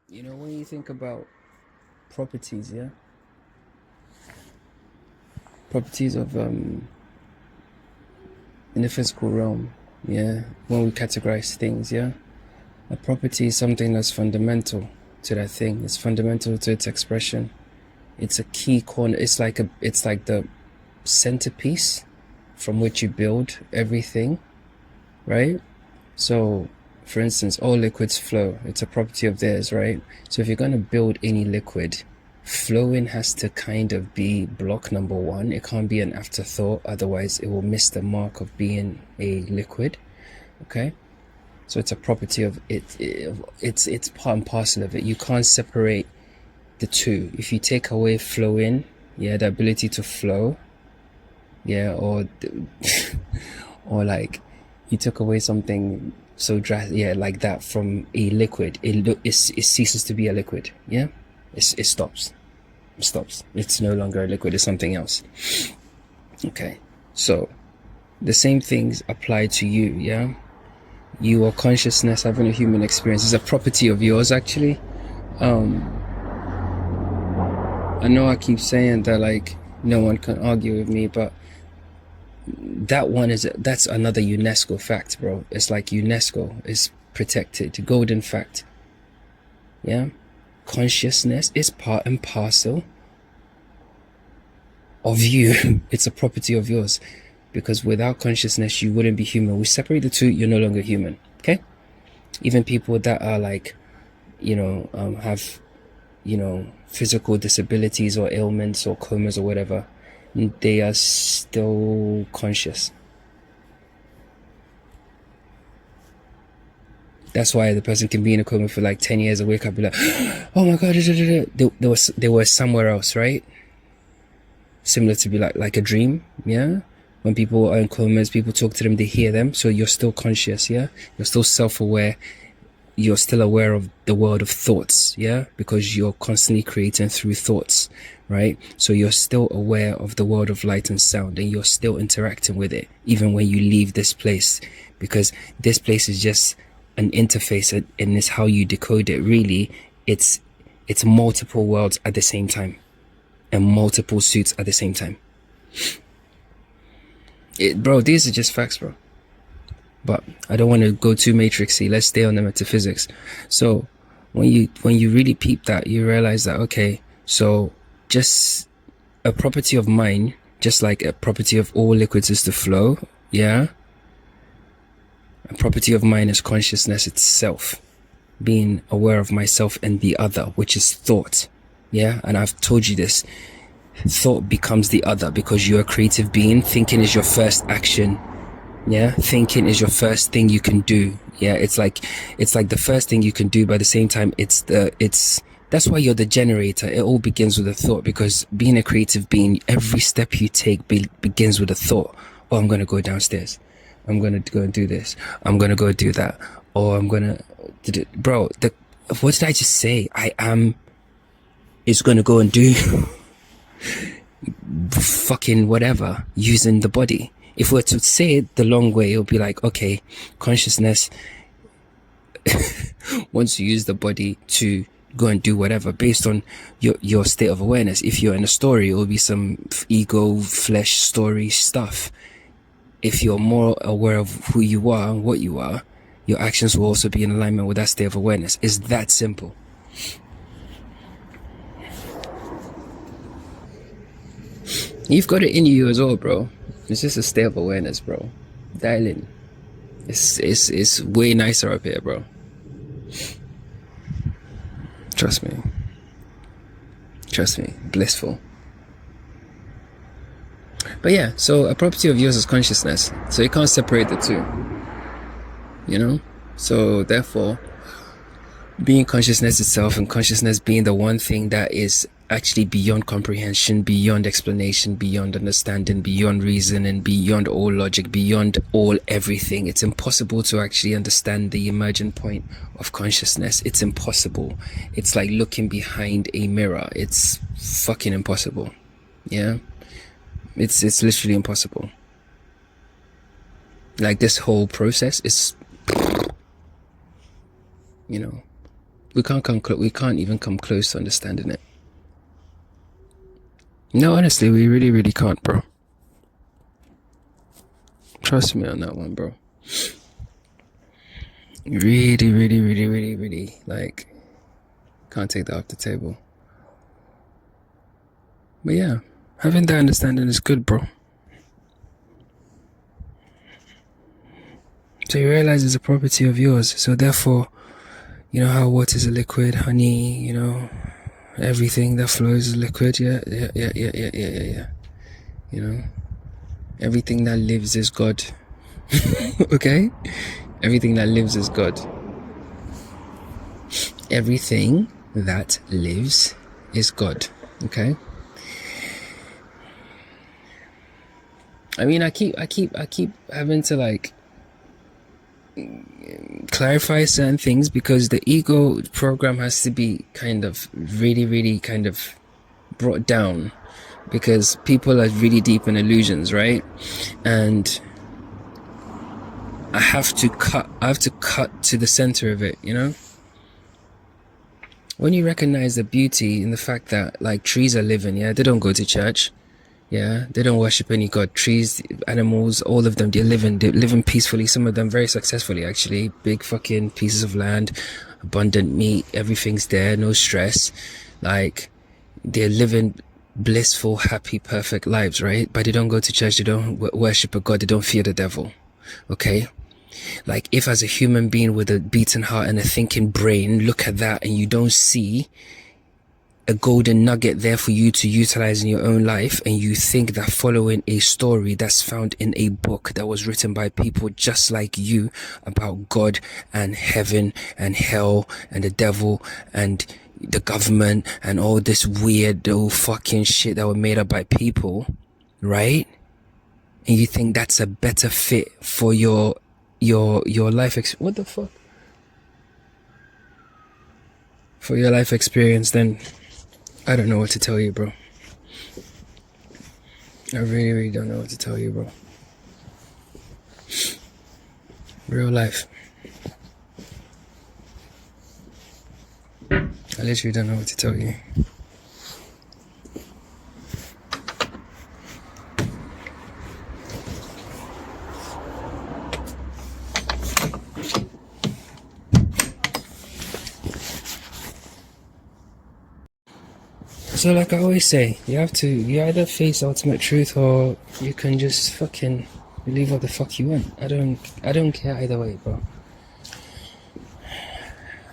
You know, when you think about properties, yeah, properties of in the physical realm, yeah, when we categorize things, yeah, a property is something that's fundamental to that thing. It's fundamental to its expression. It's a key corner. It's like the centerpiece from which you build everything, right? So, for instance, all liquids flow. It's a property of theirs, right? So if you're going to build any liquid, flowing has to kind of be block number one. It can't be an afterthought, otherwise it will miss the mark of being a liquid. Okay, so it's a property of it. It's part and parcel of it. You can't separate the two. If you take away flowing, yeah, the ability to flow, yeah, or like you took away something so drastic, yeah, like that from a liquid, it ceases to be a liquid. Yeah, it stops. It's no longer a liquid. It's something else. Okay, so the same things apply to you. Yeah, your consciousness, having a human experience, is a property of yours. Actually, I know I keep saying that, like, no one can argue with me, but that's another UNESCO fact, bro. It's like UNESCO is protected, golden fact. Yeah, consciousness is part and parcel of you. It's a property of yours, because without consciousness you wouldn't be human. We separate the two, you're no longer human. Okay, even people that are like, have, physical disabilities or ailments or comas or whatever, they are still conscious. That's why the person can be in a coma for like 10 years and wake up and be like, oh my god, they were somewhere else, right? Similar to be like a dream, yeah? When people are in comas, people talk to them, they hear them, so you're still conscious, yeah? You're still self-aware. You're still aware of the world of thoughts, yeah? Because you're constantly creating through thoughts, right? So you're still aware of the world of light and sound, and you're still interacting with it, even when you leave this place, because this place is just an interface, and it's how you decode it. Really, it's multiple worlds at the same time, and multiple suits at the same time. Bro, these are just facts, bro. But I don't want to go too matrixy. Let's stay on the metaphysics. So when you really peep that, you realize that, okay, so just a property of mind, just like a property of all liquids is to flow, yeah? A property of mind is consciousness itself, being aware of myself and the other, which is thought, yeah? And I've told you this, thought becomes the other because you're a creative being. Thinking is your first action. Yeah, thinking is your first thing you can do. Yeah, it's like the first thing you can do, but at the same time that's why you're the generator. It all begins with a thought, because being a creative being, every step you take begins with a thought. Oh, I'm gonna go downstairs, I'm gonna go and do this, I'm gonna go do that, or I'm gonna bro, what did I just say? I am is gonna go and do fucking whatever using the body. If we're to say it the long way, it'll be like, okay, consciousness wants to use the body to go and do whatever based on your state of awareness. If you're in a story, it will be some ego, flesh story stuff. If you're more aware of who you are and what you are, your actions will also be in alignment with that state of awareness. It's that simple. You've got it in you as well, bro. It's just a state of awareness, bro. Dial in. It's way nicer up here, bro. Trust me. Blissful. But yeah, so a property of yours is consciousness. So you can't separate the two. So therefore, being consciousness itself, and consciousness being the one thing that is actually beyond comprehension, beyond explanation, beyond understanding, beyond reason, and beyond all logic, beyond all everything. It's impossible to actually understand the emergent point of consciousness. It's impossible. It's like looking behind a mirror. It's fucking impossible. Yeah, it's literally impossible. Like, this whole process is, We can't even come close to understanding it. No, honestly, we really, really can't, bro. Trust me on that one, bro. Really, really, really, really, really, like, can't take that off the table. But yeah, having that understanding is good, bro. So you realize it's a property of yours. So therefore, you know how water is a liquid, honey, you know, everything that flows is liquid. Yeah. You know, everything that lives is God. Okay? Everything that lives is God. Everything that lives is God. Okay? I mean, I keep having to like clarify certain things because the ego program has to be kind of really kind of brought down because people are really deep in illusions, right? And I have to cut to the center of it, you know? When you recognize the beauty in the fact that like trees are living, yeah, they don't go to church. Yeah, they don't worship any god. Trees, animals, all of them, they're living peacefully. Some of them very successfully, actually. Big fucking pieces of land, abundant meat, everything's there, no stress. Like, they're living blissful, happy, perfect lives, right? But they don't go to church, they don't worship a god, they don't fear the devil. Okay? Like, if as a human being with a beating heart and a thinking brain, look at that and you don't see a golden nugget there for you to utilize in your own life, and you think that following a story that's found in a book that was written by people just like you about God and heaven and hell and the devil and the government and all this weird old fucking shit that were made up by people, right? And you think that's a better fit for your life what the fuck? For your life experience, then I don't know what to tell you, bro. I really don't know what to tell you, bro. Real life. I literally don't know what to tell you. So like I always say, you either face ultimate truth or you can just fucking believe what the fuck you want. I don't care either way, bro.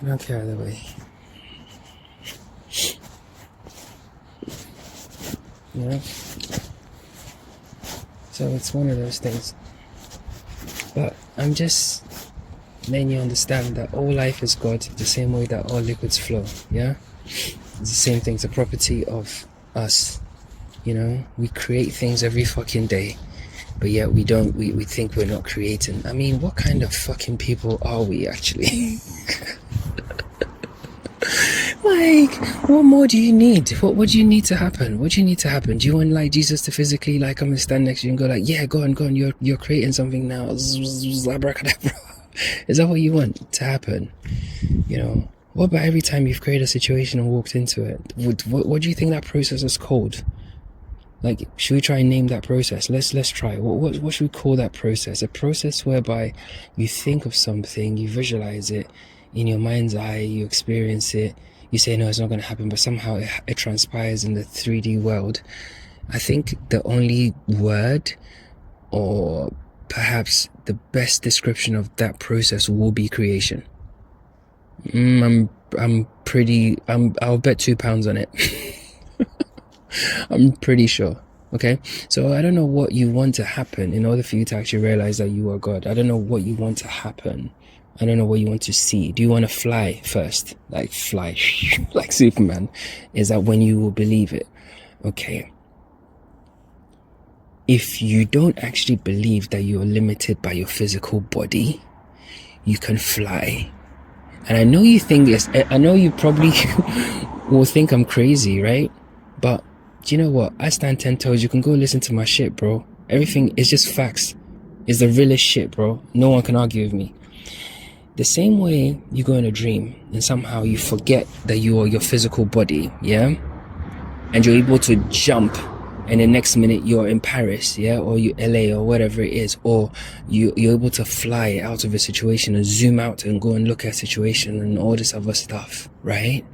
I don't care either way. You know? So it's one of those things. But I'm just letting you understand that all life is God, the same way that all liquids flow, yeah? It's the same thing, it's a property of us, you know? We create things every fucking day, but yet we think we're not creating. I mean, what kind of fucking people are we actually? Like, what more do you need? What do you need to happen? What do you need to happen? Do you want like Jesus to physically like come and stand next to you and go like, yeah, go on, you're creating something now, abracadabra? Is that what you want to happen? You know? What about every time you've created a situation and walked into it? What do you think that process is called? Like, should we try and name that process? Let's try. What should we call that process? A process whereby you think of something, you visualize it in your mind's eye, you experience it, you say, no, it's not going to happen, but somehow it transpires in the 3D world. I think the only word, or perhaps the best description of that process, will be creation. I'll bet £2 on it. I'm pretty sure. Okay, so I don't know what you want to happen in order for you to actually realize that you are God. I don't know what you want to happen. I don't know what you want to see. Do you want to fly first? Like fly like Superman? Is that when you will believe it? Okay. If you don't actually believe that you are limited by your physical body, you can fly. And I know you think this, I know you probably will think I'm crazy, right? But do you know what? I stand 10 toes. You can go listen to my shit, bro. Everything is just facts. It's the realest shit, bro. No one can argue with me. The same way you go in a dream and somehow you forget that you are your physical body, yeah? And you're able to jump, and the next minute you're in Paris, yeah? Or you LA or whatever it is, or you're able to fly out of a situation and zoom out and go and look at a situation and all this other stuff, right?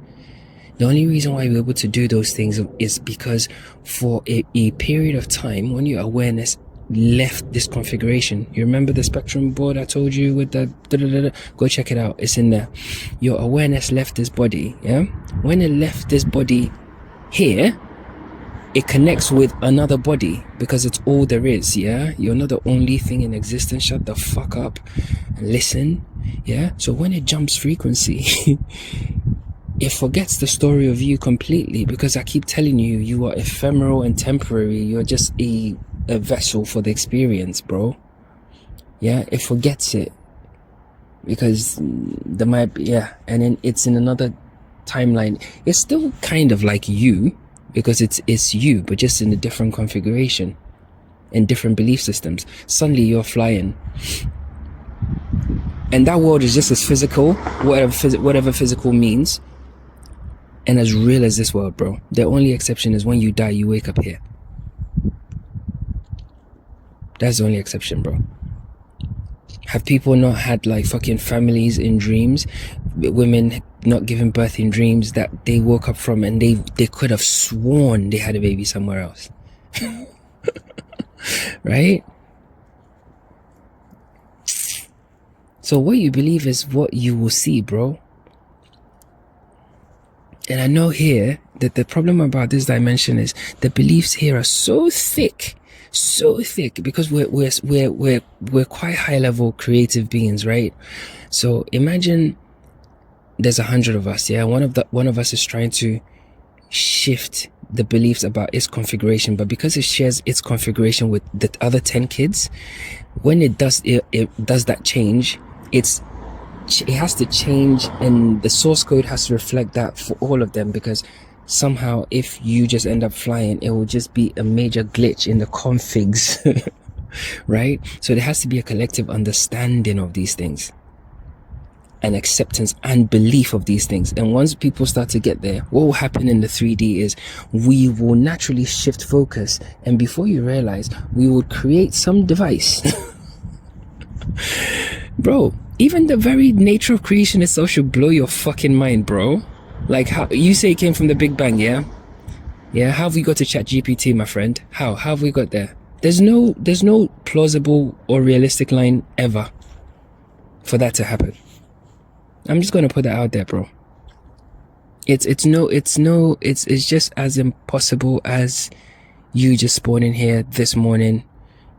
The only reason why you're able to do those things is because for a period of time, when your awareness left this configuration, you remember the spectrum board I told you with the go check it out, it's in there. Your awareness left this body, yeah? When it left this body here, it connects with another body because it's all there is, yeah? You're not the only thing in existence. Shut the fuck up and listen, yeah? So when it jumps frequency, it forgets the story of you completely, because I keep telling you, you are ephemeral and temporary. You're just a vessel for the experience, bro. Yeah, it forgets it because there might be, yeah, and then it's in another timeline. It's still kind of like you because it's you, but just in a different configuration and different belief systems. Suddenly you're flying, and that world is just as physical, whatever physical means, and as real as this world, bro. The only exception is when you die, you wake up here. That's the only exception, bro. Have people not had like fucking families in dreams? Women not giving birth in dreams that they woke up from, and they could have sworn they had a baby somewhere else. Right? So what you believe is what you will see, bro. And I know here that the problem about this dimension is the beliefs here are so thick because we're quite high level creative beings, right? So imagine there's 100 of us, yeah? One of us is trying to shift the beliefs about its configuration, but because it shares its configuration with the other 10 kids, when it does that change, it has to change, and the source code has to reflect that for all of them, because somehow if you just end up flying, it will just be a major glitch in the configs. Right? So there has to be a collective understanding of these things and acceptance and belief of these things. And once people start to get there, what will happen in the 3D is we will naturally shift focus, and before you realize, we will create some device. Bro, even the very nature of creation itself should blow your fucking mind, bro. Like, how you say it came from the Big Bang, yeah? Yeah, how have we got to ChatGPT, my friend? How have we got there? There's no plausible or realistic line ever for that to happen. I'm just gonna put that out there, bro. It's just as impossible as you just spawning here this morning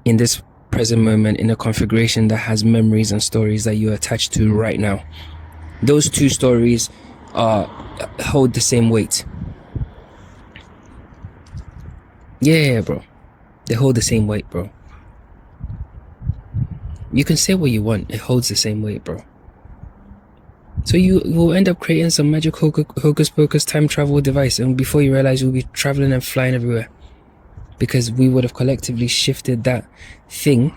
in this present moment in a configuration that has memories and stories that you're attached to right now. Those two stories hold the same weight. Yeah, bro. They hold the same weight, bro. You can say what you want. It holds the same weight, bro. So you will end up creating some magic hocus pocus time travel device, and before you realize, you'll be traveling and flying everywhere, because we would have collectively shifted that thing.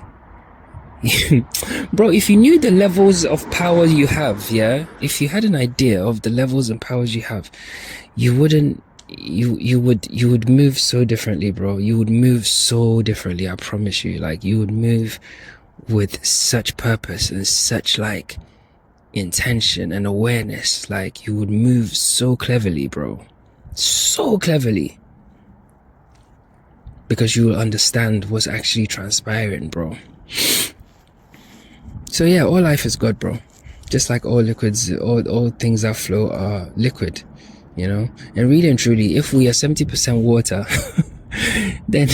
Bro, if you knew the levels of power you have, yeah, if you had an idea of the levels and powers you have, you would move so differently, bro. You would move so differently, I promise you. Like, you would move with such purpose and such like intention and awareness. Like, you would move so cleverly, bro, so cleverly, because you will understand what's actually transpiring, bro. So yeah, all life is God, bro. Just like all liquids, all things that flow are liquid, you know. And really and truly, if we are 70% water, then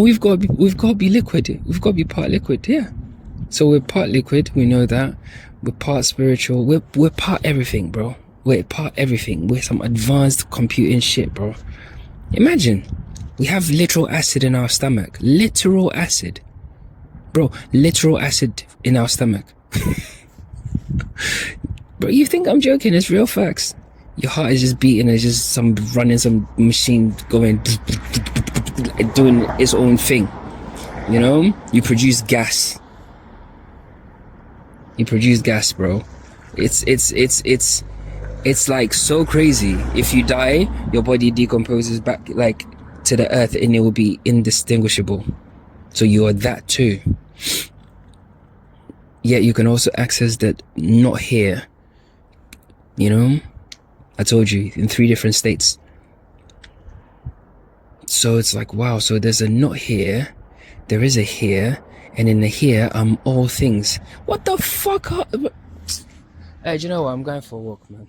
we've got to be liquid. We've got to be part liquid, yeah. So we're part liquid. We know that. We're part spiritual. We're part everything, bro. We're part everything. We're some advanced computing shit, bro. Imagine. We have literal acid in our stomach. Literal acid. Bro, literal acid in our stomach. Bro, you think I'm joking? It's real facts. Your heart is just beating. It's just some machine going, doing its own thing. You know? You produce gas. You produce gas, bro. It's like so crazy. If you die, your body decomposes back like to the earth and it will be indistinguishable. So you are that too. Yet you can also access that not here. You know? I told you, in 3 different states. So it's like, wow, so there's a not here, there is a here, and in the here, I'm all things. What the fuck? Hey, do you know what? I'm going for a walk, man.